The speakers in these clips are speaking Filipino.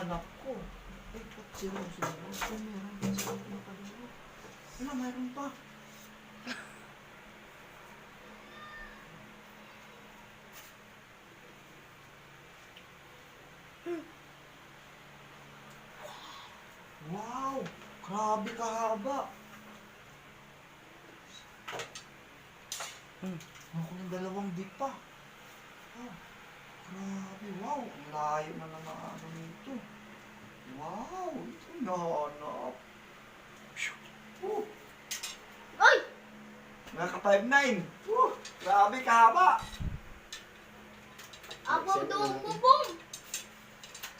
anak ko. Ay, zero. Ito meron pa sa akin nakalimutan. Wala, mayroon pa. Wow! Grabe kahaba. Ako ng dalawang di pa. Oh, grabe, wow. Ang layo na naman ano nito. Wow, ito nahanap. Oh, Ay! naka 5'9". Grabe kahaba. Abang doon mo, Bong!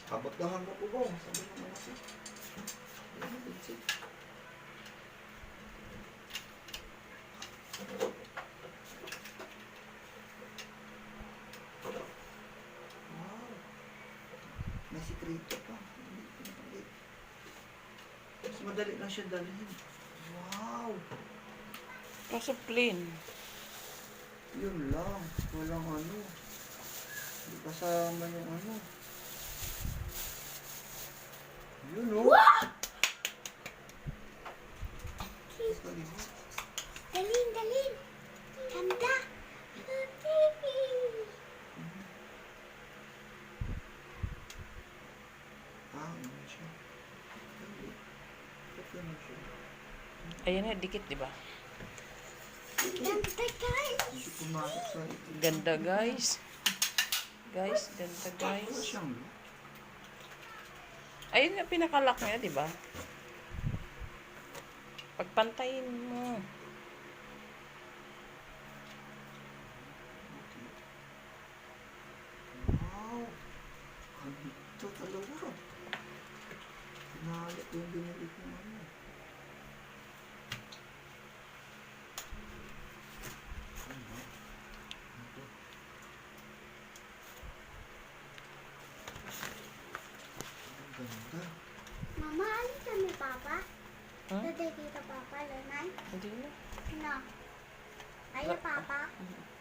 Abot na hanggang ubong. Sabi naman ako. Ayan, bitsit. Wow. May sikrito pa. Mas madali lang siya dalhin. Wow. Kaso plain. Yun lang. Walang ano. Hindi kasama yung ano. Yun o. What? Kaliwa. Dalin! Ganda! Ano siya? Ito na siya. Ayan na, dikit, di ba? Ganda, guys! Hindi pumasok sa ito. Ganda, guys. Guys, ganda, Ano guys. siyang? Ayun nga, pinakalock niya, di ba? Pagpantayin mo. Wow! Ito talaga. Pinalit yung binili ko ano. Ano? Ito. Ang ganda. Mama, alin kami, Papa? Huh? Daday kita, Papa, lanay? Hindi na. No. Ayaw, Papa?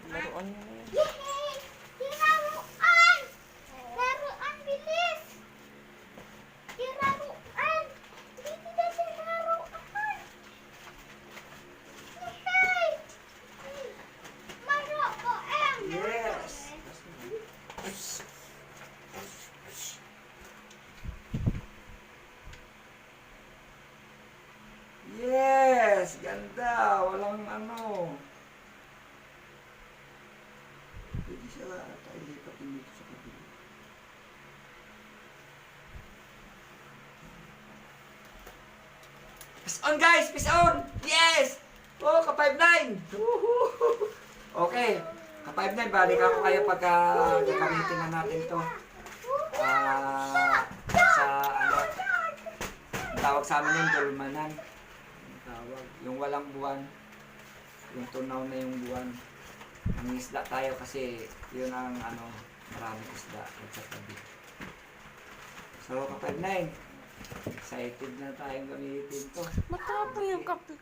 Laruan mo na yan. Yay! Tiraruan! Laruan, bilis! Tiraruan! Dito na tiraruan! Yay! Maroon! Yes! Yes! Ganda! Walang ano. Pwede siya tayo lipat dito sa kabila. Peace on guys! Peace on! Yes! Oh, ka 5'9". Woohoo! Okay. Ka 5'9". Balik ako kayo pagka gagamitin na natin to. Sa ano, ang tawag sa amin yung dolmanan. Ang tawag. Yung walang buwan. Yung tunaw na yung buwan. Ang isda tayo kasi yun ang ano, maraming isda at sa tabi. So, ka 5'9". Excited na tayong gamitin to. Matapang yung kape